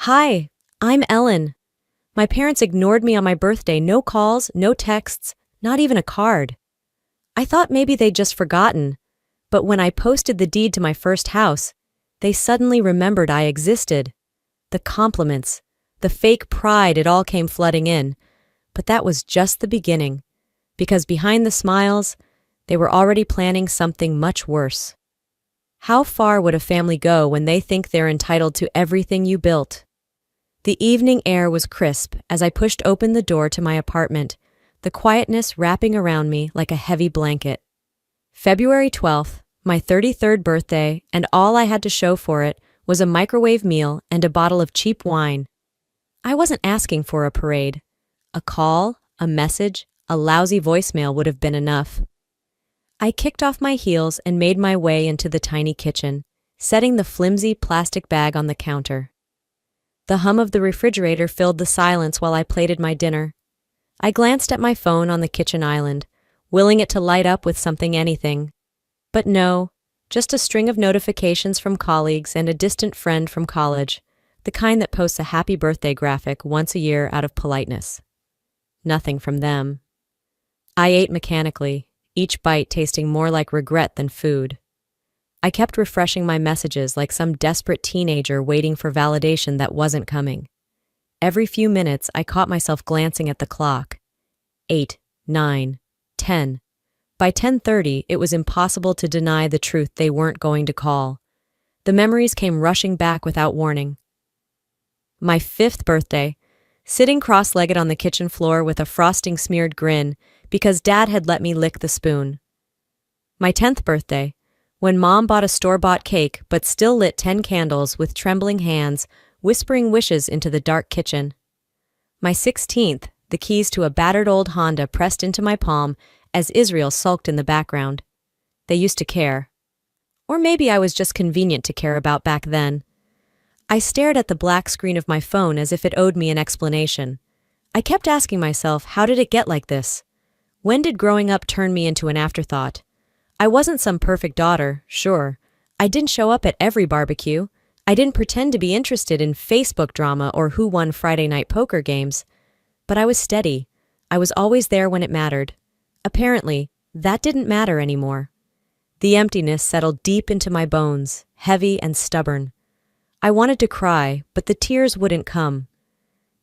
Hi, I'm Ellen. My parents ignored me on my birthday, no calls, no texts, not even a card. I thought maybe they'd just forgotten, but when I posted the deed to my first house, they suddenly remembered I existed. The compliments, the fake pride, it all came flooding in. But that was just the beginning, because behind the smiles, they were already planning something much worse. How far would a family go when they think they're entitled to everything you built? The evening air was crisp as I pushed open the door to my apartment, the quietness wrapping around me like a heavy blanket. February 12th, my 33rd birthday, and all I had to show for it was a microwave meal and a bottle of cheap wine. I wasn't asking for a parade. A call, a message, a lousy voicemail would have been enough. I kicked off my heels and made my way into the tiny kitchen, setting the flimsy plastic bag on the counter. The hum of the refrigerator filled the silence while I plated my dinner. I glanced at my phone on the kitchen island, willing it to light up with something, anything. But no, just a string of notifications from colleagues and a distant friend from college, the kind that posts a happy birthday graphic once a year out of politeness. Nothing from them. I ate mechanically, each bite tasting more like regret than food. I kept refreshing my messages like some desperate teenager waiting for validation that wasn't coming. Every few minutes, I caught myself glancing at the clock. 8, 9, 10. By 10:30, it was impossible to deny the truth they weren't going to call. The memories came rushing back without warning. My 5th birthday, sitting cross-legged on the kitchen floor with a frosting-smeared grin because Dad had let me lick the spoon. My 10th birthday, when Mom bought a store-bought cake but still lit 10 candles with trembling hands, whispering wishes into the dark kitchen. My 16th, the keys to a battered old Honda pressed into my palm as Israel sulked in the background. They used to care. Or maybe I was just convenient to care about back then. I stared at the black screen of my phone as if it owed me an explanation. I kept asking myself, how did it get like this? When did growing up turn me into an afterthought? I wasn't some perfect daughter, sure. I didn't show up at every barbecue. I didn't pretend to be interested in Facebook drama or who won Friday night poker games. But I was steady. I was always there when it mattered. Apparently, that didn't matter anymore. The emptiness settled deep into my bones, heavy and stubborn. I wanted to cry, but the tears wouldn't come.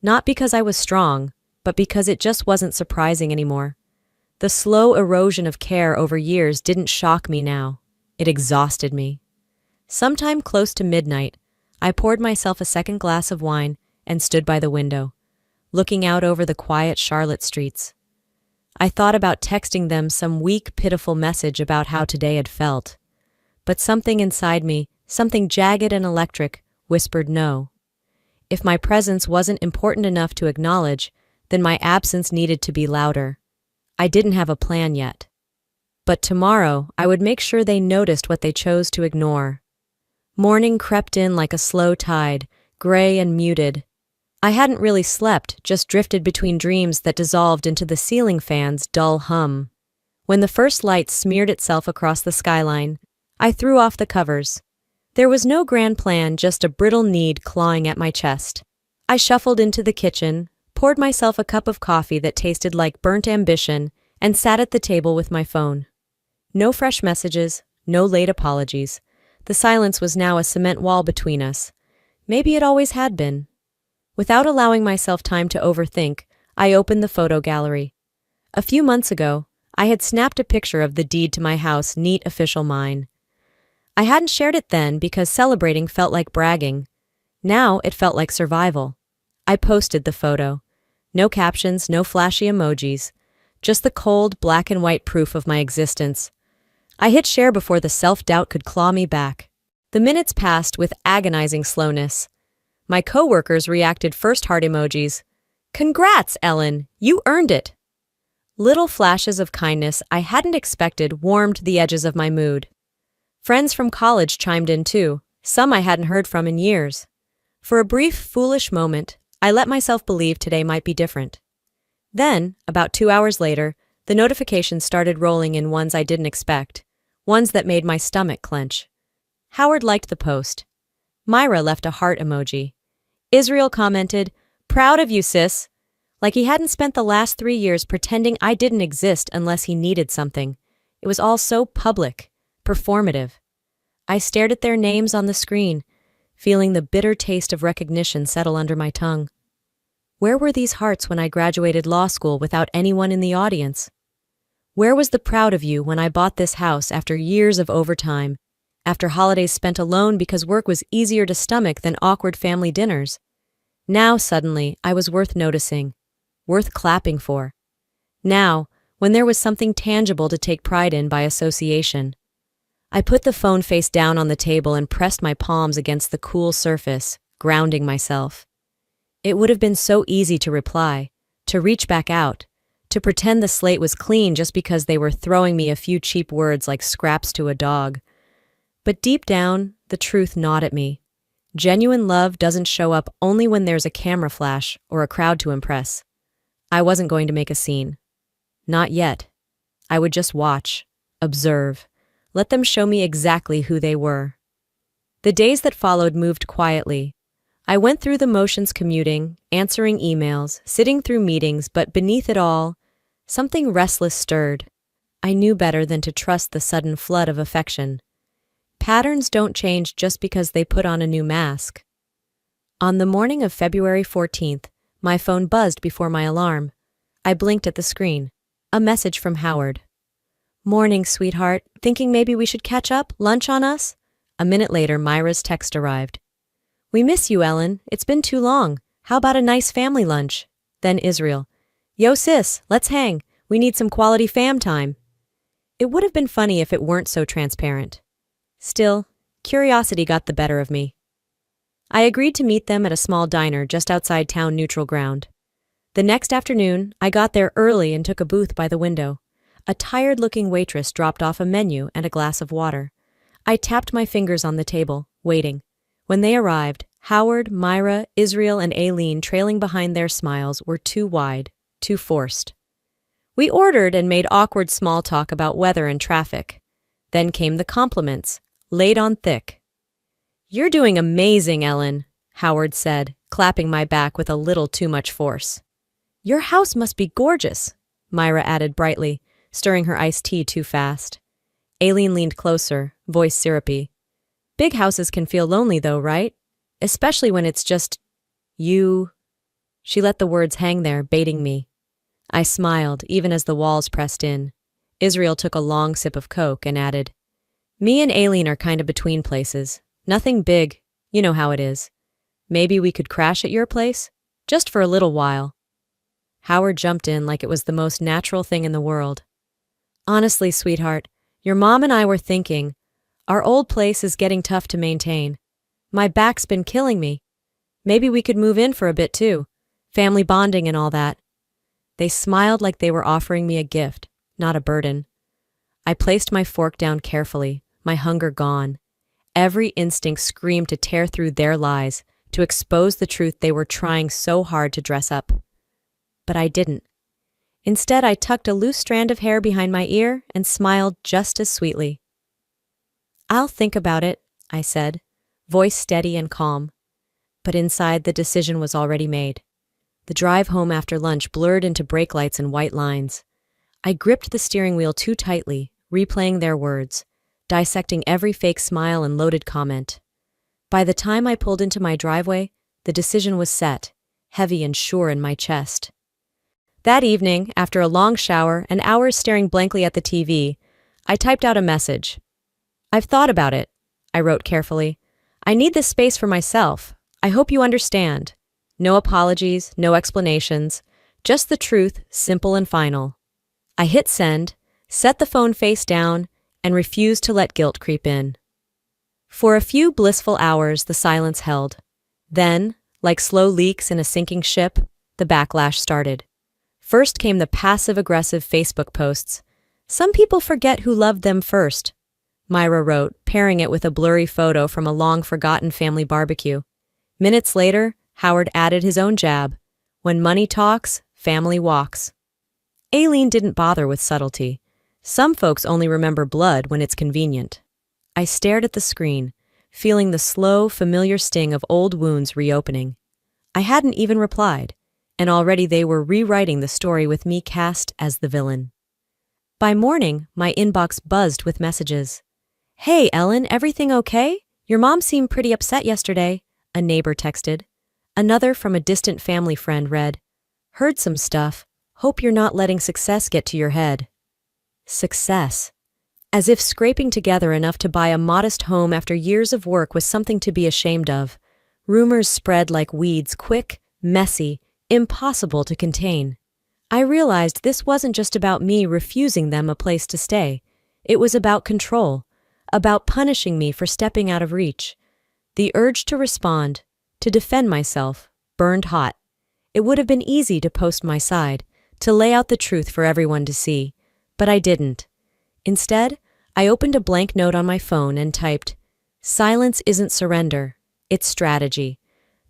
Not because I was strong, but because it just wasn't surprising anymore. The slow erosion of care over years didn't shock me now. It exhausted me. Sometime close to midnight, I poured myself a second glass of wine and stood by the window, looking out over the quiet Charlotte streets. I thought about texting them some weak, pitiful message about how today had felt. But something inside me, something jagged and electric, whispered no. If my presence wasn't important enough to acknowledge, then my absence needed to be louder. I didn't have a plan yet. But tomorrow, I would make sure they noticed what they chose to ignore. Morning crept in like a slow tide, gray and muted. I hadn't really slept, just drifted between dreams that dissolved into the ceiling fan's dull hum. When the first light smeared itself across the skyline, I threw off the covers. There was no grand plan, just a brittle need clawing at my chest. I shuffled into the kitchen, poured myself a cup of coffee that tasted like burnt ambition, and sat at the table with my phone. No fresh messages, no late apologies. The silence was now a cement wall between us. Maybe it always had been. Without allowing myself time to overthink, I opened the photo gallery. A few months ago, I had snapped a picture of the deed to my house, neat official mine. I hadn't shared it then because celebrating felt like bragging. Now it felt like survival. I posted the photo. No captions, no flashy emojis. Just the cold, black and white proof of my existence. I hit share before the self-doubt could claw me back. The minutes passed with agonizing slowness. My coworkers reacted first heart emojis. Congrats, Ellen! You earned it! Little flashes of kindness I hadn't expected warmed the edges of my mood. Friends from college chimed in too, some I hadn't heard from in years. For a brief, foolish moment, I let myself believe today might be different. Then, about 2 hours later, the notifications started rolling in, ones I didn't expect, ones that made my stomach clench. Howard liked the post. Myra left a heart emoji. Israel commented, "Proud of you, sis." Like he hadn't spent the last 3 years pretending I didn't exist unless he needed something. It was all so public, performative. I stared at their names on the screen, feeling the bitter taste of recognition settle under my tongue. Where were these hearts when I graduated law school without anyone in the audience? Where was the proud of you when I bought this house after years of overtime, after holidays spent alone because work was easier to stomach than awkward family dinners? Now, suddenly, I was worth noticing, worth clapping for. Now, when there was something tangible to take pride in by association. I put the phone face down on the table and pressed my palms against the cool surface, grounding myself. It would have been so easy to reply, to reach back out, to pretend the slate was clean just because they were throwing me a few cheap words like scraps to a dog. But deep down, the truth gnawed at me. Genuine love doesn't show up only when there's a camera flash or a crowd to impress. I wasn't going to make a scene. Not yet. I would just watch, observe, let them show me exactly who they were. The days that followed moved quietly. I went through the motions commuting, answering emails, sitting through meetings, but beneath it all, something restless stirred. I knew better than to trust the sudden flood of affection. Patterns don't change just because they put on a new mask. On the morning of February 14th, my phone buzzed before my alarm. I blinked at the screen. A message from Howard. "Morning, sweetheart. Thinking maybe we should catch up? Lunch on us?" A minute later, Myra's text arrived. "We miss you, Ellen. It's been too long. How about a nice family lunch?" Then Israel. "Yo, sis, let's hang. We need some quality fam time." It would have been funny if it weren't so transparent. Still, curiosity got the better of me. I agreed to meet them at a small diner just outside town neutral ground. The next afternoon, I got there early and took a booth by the window. A tired-looking waitress dropped off a menu and a glass of water. I tapped my fingers on the table, waiting. When they arrived, Howard, Myra, Israel, and Aileen trailing behind their smiles were too wide, too forced. We ordered and made awkward small talk about weather and traffic. Then came the compliments, laid on thick. "You're doing amazing, Ellen," Howard said, clapping my back with a little too much force. "Your house must be gorgeous," Myra added brightly, stirring her iced tea too fast. Aileen leaned closer, voice syrupy. "Big houses can feel lonely though, right? Especially when it's just you." She let the words hang there, baiting me. I smiled, even as the walls pressed in. Israel took a long sip of Coke and added, "Me and Aileen are kind of between places. Nothing big, you know how it is. Maybe we could crash at your place? Just for a little while." Howard jumped in like it was the most natural thing in the world. "Honestly, sweetheart, your mom and I were thinking, our old place is getting tough to maintain. My back's been killing me. Maybe we could move in for a bit too. Family bonding and all that." They smiled like they were offering me a gift, not a burden. I placed my fork down carefully, my hunger gone. Every instinct screamed to tear through their lies, to expose the truth they were trying so hard to dress up. But I didn't. Instead, I tucked a loose strand of hair behind my ear and smiled just as sweetly. "I'll think about it," I said, voice steady and calm. But inside, the decision was already made. The drive home after lunch blurred into brake lights and white lines. I gripped the steering wheel too tightly, replaying their words, dissecting every fake smile and loaded comment. By the time I pulled into my driveway, the decision was set, heavy and sure in my chest. That evening, after a long shower and hours staring blankly at the TV, I typed out a message. "I've thought about it," I wrote carefully. "I need this space for myself. I hope you understand. No apologies, no explanations, just the truth, simple and final." I hit send, set the phone face down, and refused to let guilt creep in. For a few blissful hours, the silence held. Then, like slow leaks in a sinking ship, the backlash started. First came the passive-aggressive Facebook posts. "Some people forget who loved them first," Myra wrote, pairing it with a blurry photo from a long-forgotten family barbecue. Minutes later, Howard added his own jab. "When money talks, family walks." Aileen didn't bother with subtlety. Some folks only remember blood when it's convenient. I stared at the screen, feeling the slow, familiar sting of old wounds reopening. I hadn't even replied, and already they were rewriting the story with me cast as the villain. By morning, my inbox buzzed with messages. "Hey, Ellen, everything okay? Your mom seemed pretty upset yesterday," a neighbor texted. Another from a distant family friend read, "Heard some stuff. Hope you're not letting success get to your head." Success. As if scraping together enough to buy a modest home after years of work was something to be ashamed of. Rumors spread like weeds, quick, messy, impossible to contain. I realized this wasn't just about me refusing them a place to stay. It was about control, about punishing me for stepping out of reach. The urge to respond, to defend myself, burned hot. It would have been easy to post my side, to lay out the truth for everyone to see, but I didn't. Instead, I opened a blank note on my phone and typed, "Silence isn't surrender, it's strategy."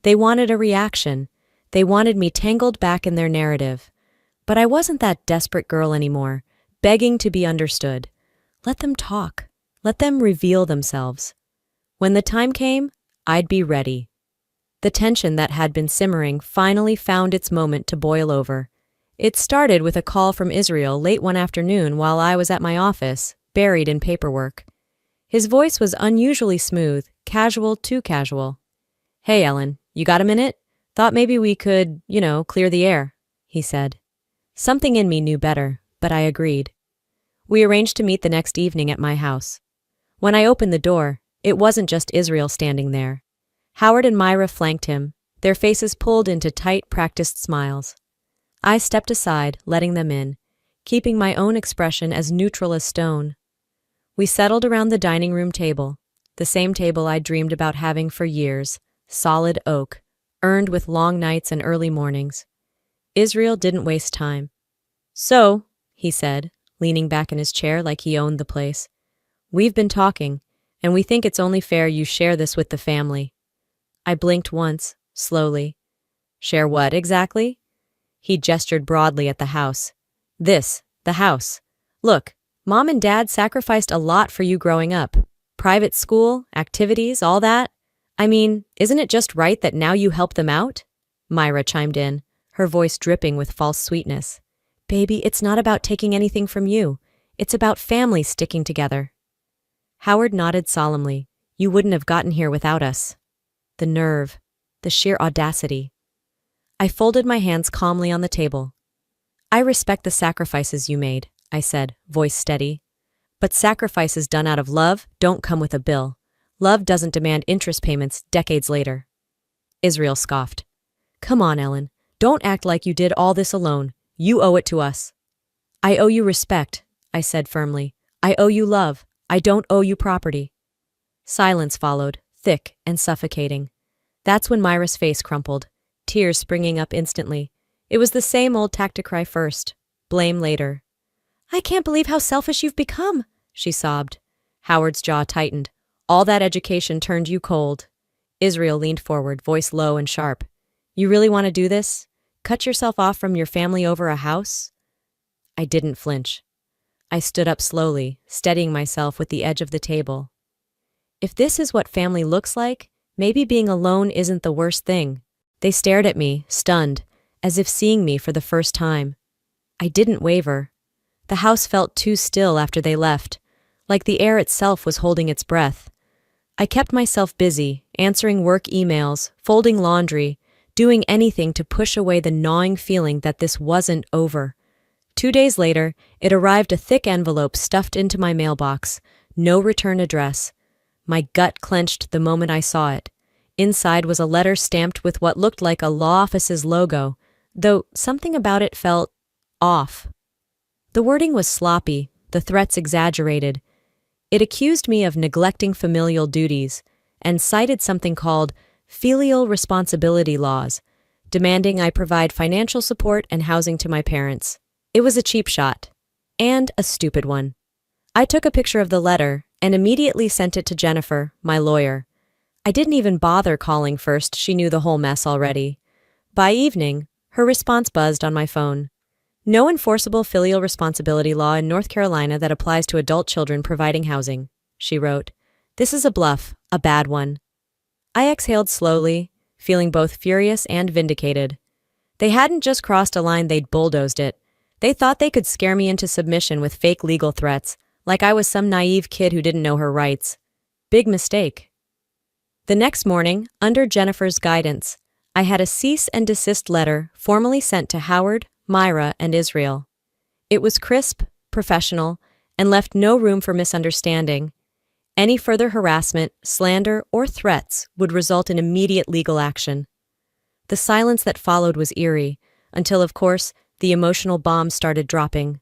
They wanted a reaction. They wanted me tangled back in their narrative. But I wasn't that desperate girl anymore, begging to be understood. Let them talk. Let them reveal themselves. When the time came, I'd be ready. The tension that had been simmering finally found its moment to boil over. It started with a call from Israel late one afternoon while I was at my office, buried in paperwork. His voice was unusually smooth, casual, too casual. "Hey, Ellen, you got a minute? Thought maybe we could, clear the air," he said. Something in me knew better, but I agreed. We arranged to meet the next evening at my house. When I opened the door, it wasn't just Israel standing there. Howard and Myra flanked him, their faces pulled into tight, practiced smiles. I stepped aside, letting them in, keeping my own expression as neutral as stone. We settled around the dining room table, the same table I'd dreamed about having for years, solid oak, earned with long nights and early mornings. Israel didn't waste time. "So," he said, leaning back in his chair like he owned the place, "we've been talking, and we think it's only fair you share this with the family." I blinked once, slowly. "Share what exactly?" He gestured broadly at the house. "This, the house. Look, Mom and Dad sacrificed a lot for you growing up. Private school, activities, all that. I mean, isn't it just right that now you help them out?" Myra chimed in, her voice dripping with false sweetness. "Baby, it's not about taking anything from you. It's about families sticking together." Howard nodded solemnly. "You wouldn't have gotten here without us." The nerve, the sheer audacity. I folded my hands calmly on the table. "I respect the sacrifices you made," I said, voice steady. "But sacrifices done out of love don't come with a bill. Love doesn't demand interest payments decades later." Israel scoffed. "Come on, Ellen. Don't act like you did all this alone. You owe it to us." "I owe you respect," I said firmly. "I owe you love. I don't owe you property." Silence followed, thick and suffocating. That's when Myra's face crumpled, tears springing up instantly. It was the same old tactic: cry first, blame later. "I can't believe how selfish you've become," she sobbed. Howard's jaw tightened. "All that education turned you cold." Israel leaned forward, voice low and sharp. "You really want to do this? Cut yourself off from your family over a house?" I didn't flinch. I stood up slowly, steadying myself with the edge of the table. If this is what family looks like, maybe being alone isn't the worst thing. They stared at me, stunned, as if seeing me for the first time. I didn't waver. The house felt too still after they left, like the air itself was holding its breath. I kept myself busy, answering work emails, folding laundry, doing anything to push away the gnawing feeling that this wasn't over. 2 days later, it arrived, a thick envelope stuffed into my mailbox, no return address. My gut clenched the moment I saw it. Inside was a letter stamped with what looked like a law office's logo, though something about it felt off. The wording was sloppy, the threats exaggerated. It accused me of neglecting familial duties and cited something called filial responsibility laws, demanding I provide financial support and housing to my parents. It was a cheap shot, and a stupid one. I took a picture of the letter and immediately sent it to Jennifer, my lawyer. I didn't even bother calling first, she knew the whole mess already. By evening, her response buzzed on my phone. "No enforceable filial responsibility law in North Carolina that applies to adult children providing housing," she wrote. "This is a bluff, a bad one." I exhaled slowly, feeling both furious and vindicated. They hadn't just crossed a line, they'd bulldozed it. They thought they could scare me into submission with fake legal threats, like I was some naive kid who didn't know her rights. Big mistake. The next morning, under Jennifer's guidance, I had a cease and desist letter formally sent to Howard, Myra, and Israel. It was crisp, professional, and left no room for misunderstanding. Any further harassment, slander, or threats would result in immediate legal action. The silence that followed was eerie, until, of course, the emotional bombs started dropping.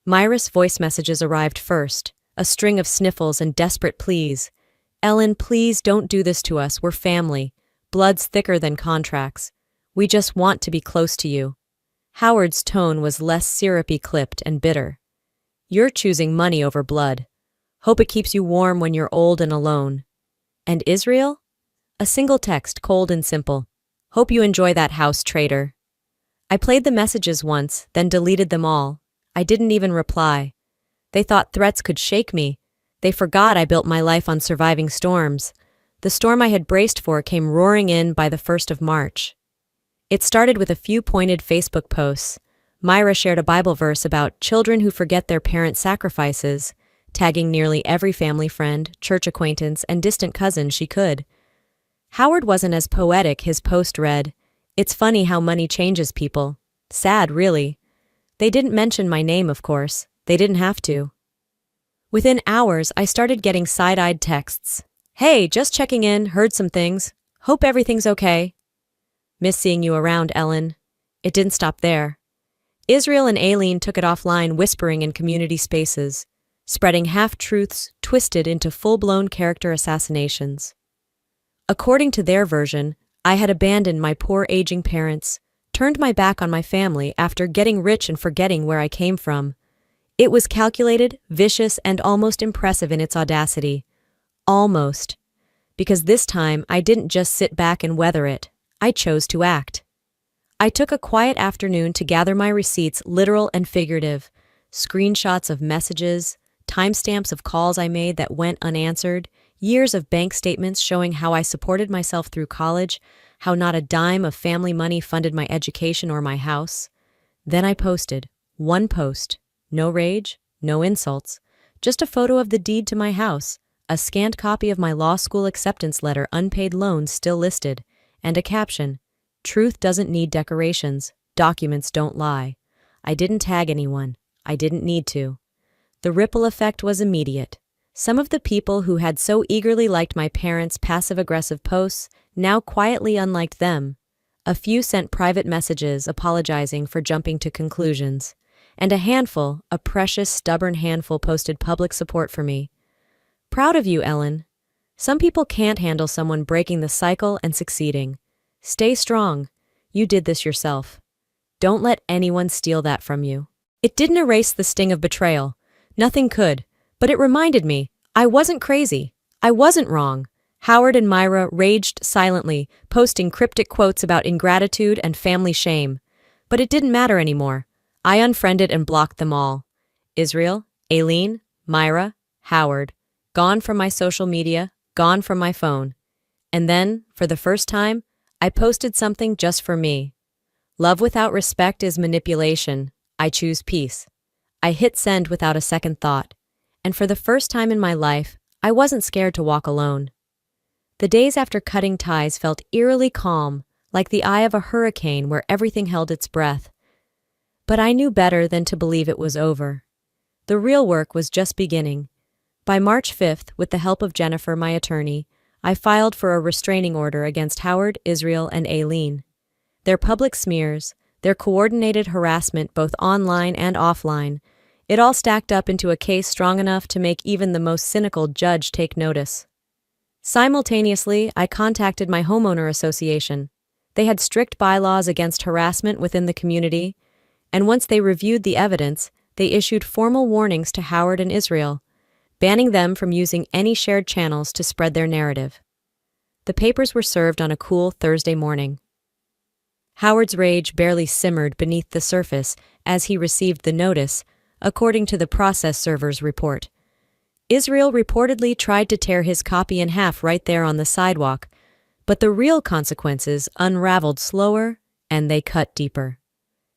Myra's voice messages arrived first, a string of sniffles and desperate pleas. "Ellen, please don't do this to us, we're family. Blood's thicker than contracts. We just want to be close to you." Howard's tone was less syrupy, clipped, and bitter. "You're choosing money over blood. Hope it keeps you warm when you're old and alone." And Israel? A single text, cold and simple. "Hope you enjoy that house, traitor." I played the messages once, then deleted them all. I didn't even reply. They thought threats could shake me. They forgot I built my life on surviving storms. The storm I had braced for came roaring in by the 1st of March. It started with a few pointed Facebook posts. Myra shared a Bible verse about children who forget their parents' sacrifices, tagging nearly every family friend, church acquaintance, and distant cousin she could. Howard wasn't as poetic. His post read, "It's funny how money changes people. Sad, really." They didn't mention my name, of course. They didn't have to. Within hours, I started getting side-eyed texts. "Hey, just checking in, heard some things. Hope everything's okay. Miss seeing you around, Ellen." It didn't stop there. Israel and Aileen took it offline, whispering in community spaces, spreading half-truths twisted into full-blown character assassinations. According to their version, I had abandoned my poor aging parents, turned my back on my family after getting rich and forgetting where I came from. It was calculated, vicious, and almost impressive in its audacity. Almost. Because this time, I didn't just sit back and weather it. I chose to act. I took a quiet afternoon to gather my receipts, literal and figurative, screenshots of messages, timestamps of calls I made that went unanswered, years of bank statements showing how I supported myself through college, how not a dime of family money funded my education or my house. Then I posted. One post. No rage, no insults. Just a photo of the deed to my house, a scanned copy of my law school acceptance letter, unpaid loans still listed, and a caption, "Truth doesn't need decorations. Documents don't lie." I didn't tag anyone. I didn't need to. The ripple effect was immediate. Some of the people who had so eagerly liked my parents' passive-aggressive posts now quietly unliked them. A few sent private messages apologizing for jumping to conclusions. And a handful, a precious, stubborn handful, posted public support for me. "Proud of you, Ellen. Some people can't handle someone breaking the cycle and succeeding. Stay strong. You did this yourself. Don't let anyone steal that from you." It didn't erase the sting of betrayal. Nothing could. But it reminded me, I wasn't crazy. I wasn't wrong. Howard and Myra raged silently, posting cryptic quotes about ingratitude and family shame. But it didn't matter anymore. I unfriended and blocked them all. Israel, Aileen, Myra, Howard, gone from my social media, gone from my phone. And then, for the first time, I posted something just for me. Love without respect is manipulation. I choose peace. I hit send without a second thought. And for the first time in my life, I wasn't scared to walk alone. The days after cutting ties felt eerily calm, like the eye of a hurricane where everything held its breath. But I knew better than to believe it was over. The real work was just beginning. By March 5th, with the help of Jennifer, my attorney, I filed for a restraining order against Howard, Israel, and Aileen. Their public smears, their coordinated harassment both online and offline, it all stacked up into a case strong enough to make even the most cynical judge take notice. Simultaneously, I contacted my homeowner association. They had strict bylaws against harassment within the community, and once they reviewed the evidence, they issued formal warnings to Howard and Israel, banning them from using any shared channels to spread their narrative. The papers were served on a cool Thursday morning. Howard's rage barely simmered beneath the surface as he received the notice, according to the process server's report. Israel reportedly tried to tear his copy in half right there on the sidewalk, But the real consequences unraveled slower and they cut deeper.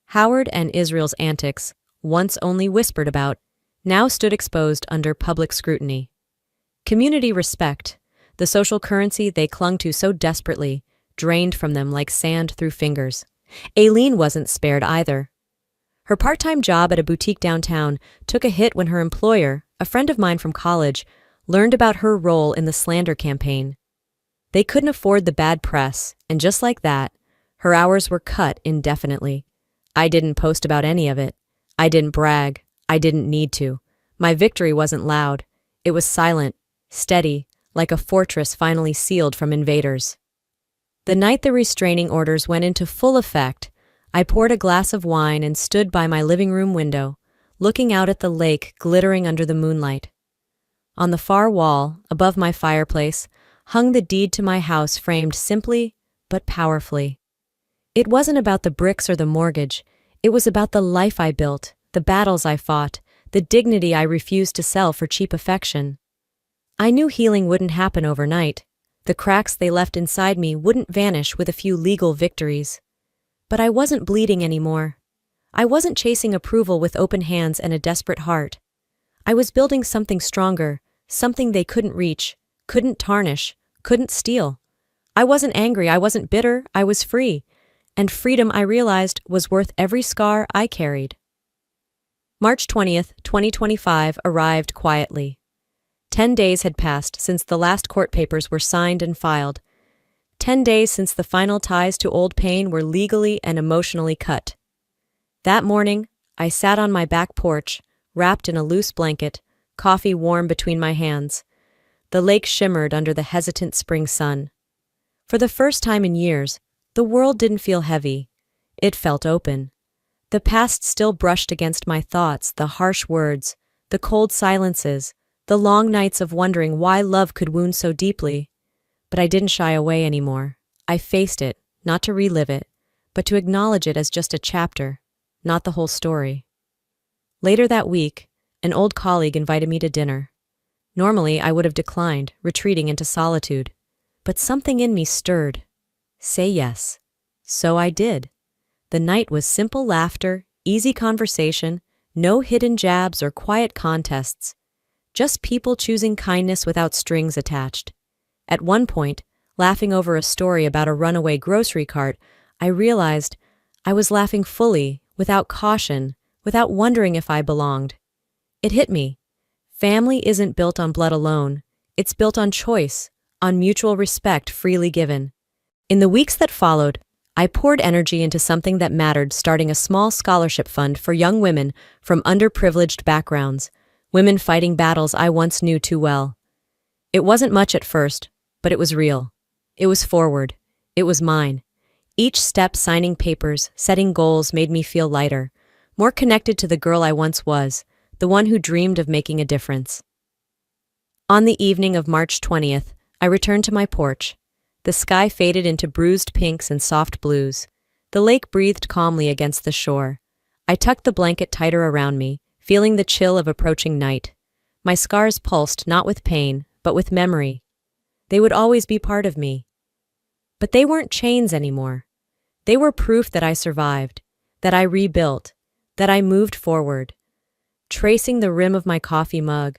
Howard and Israel's antics, once only whispered about, now stood exposed under public scrutiny. Community respect, the social currency they clung to so desperately, drained from them like sand through fingers. Aileen wasn't spared either. Her part-time job at a boutique downtown took a hit when her employer, a friend of mine from college, learned about her role in the slander campaign. They couldn't afford the bad press, and just like that, her hours were cut indefinitely. I didn't post about any of it. I didn't brag. I didn't need to. My victory wasn't loud. It was silent, steady, like a fortress finally sealed from invaders. The night the restraining orders went into full effect, I poured a glass of wine and stood by my living room window, looking out at the lake glittering under the moonlight. On the far wall, above my fireplace, hung the deed to my house framed simply but powerfully. It wasn't about the bricks or the mortgage. It was about the life I built, the battles I fought, the dignity I refused to sell for cheap affection. I knew healing wouldn't happen overnight. The cracks they left inside me wouldn't vanish with a few legal victories. But I wasn't bleeding anymore. I wasn't chasing approval with open hands and a desperate heart. I was building something stronger, something they couldn't reach, couldn't tarnish, couldn't steal. I wasn't angry, I wasn't bitter, I was free. And freedom, I realized, was worth every scar I carried. March 20th, 2025 arrived quietly. 10 days had passed since the last court papers were signed and filed. 10 days since the final ties to old pain were legally and emotionally cut. That morning, I sat on my back porch, wrapped in a loose blanket, coffee warm between my hands. The lake shimmered under the hesitant spring sun. For the first time in years, the world didn't feel heavy. It felt open. The past still brushed against my thoughts, the harsh words, the cold silences, the long nights of wondering why love could wound so deeply. But I didn't shy away anymore. I faced it, not to relive it, but to acknowledge it as just a chapter, not the whole story. Later that week, an old colleague invited me to dinner. Normally, I would have declined, retreating into solitude. But something in me stirred. Say yes. So I did. The night was simple laughter, easy conversation, no hidden jabs or quiet contests. Just people choosing kindness without strings attached. At one point, laughing over a story about a runaway grocery cart, I realized I was laughing fully, without caution, without wondering if I belonged. It hit me. Family isn't built on blood alone. It's built on choice, on mutual respect freely given. In the weeks that followed, I poured energy into something that mattered, starting a small scholarship fund for young women from underprivileged backgrounds, women fighting battles I once knew too well. It wasn't much at first, but it was real. It was forward. It was mine. Each step, signing papers, setting goals, made me feel lighter, more connected to the girl I once was, the one who dreamed of making a difference. On the evening of March 20th, I returned to my porch. The sky faded into bruised pinks and soft blues. The lake breathed calmly against the shore. I tucked the blanket tighter around me, feeling the chill of approaching night. My scars pulsed not with pain, but with memory. They would always be part of me. But they weren't chains anymore. They were proof that I survived, that I rebuilt, that I moved forward. Tracing the rim of my coffee mug,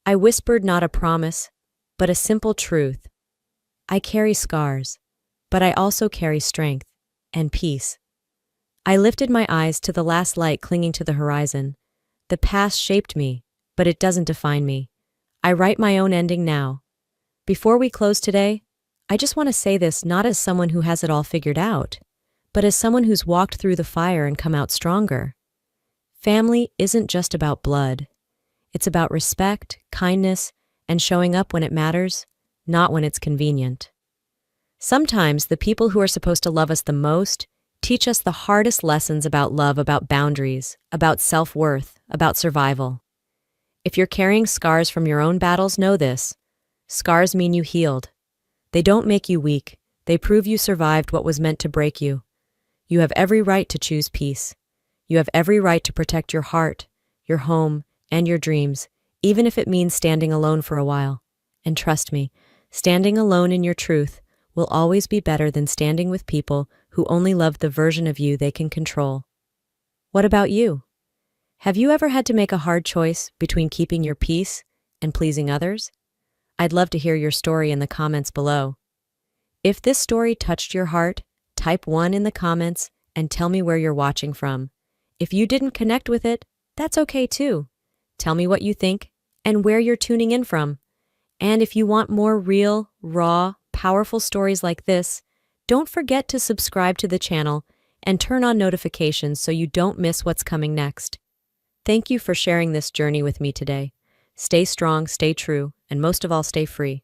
I whispered not a promise, but a simple truth. I carry scars, but I also carry strength and peace. I lifted my eyes to the last light clinging to the horizon. The past shaped me, but it doesn't define me. I write my own ending now. Before we close today, I just want to say this not as someone who has it all figured out, but as someone who's walked through the fire and come out stronger. Family isn't just about blood. It's about respect, kindness, and showing up when it matters, not when it's convenient. Sometimes the people who are supposed to love us the most teach us the hardest lessons about love, about boundaries, about self-worth, about survival. If you're carrying scars from your own battles, know this. Scars mean you healed. They don't make you weak. They prove you survived what was meant to break you. You have every right to choose peace. You have every right to protect your heart, your home, and your dreams, even if it means standing alone for a while. And trust me, standing alone in your truth will always be better than standing with people who only love the version of you they can control. What about you? Have you ever had to make a hard choice between keeping your peace and pleasing others? I'd love to hear your story in the comments below. If this story touched your heart, type 1 in the comments and tell me where you're watching from. If you didn't connect with it, that's okay too. Tell me what you think and where you're tuning in from. And if you want more real, raw, powerful stories like this, don't forget to subscribe to the channel and turn on notifications so you don't miss what's coming next. Thank you for sharing this journey with me today. Stay strong, stay true, and most of all, stay free.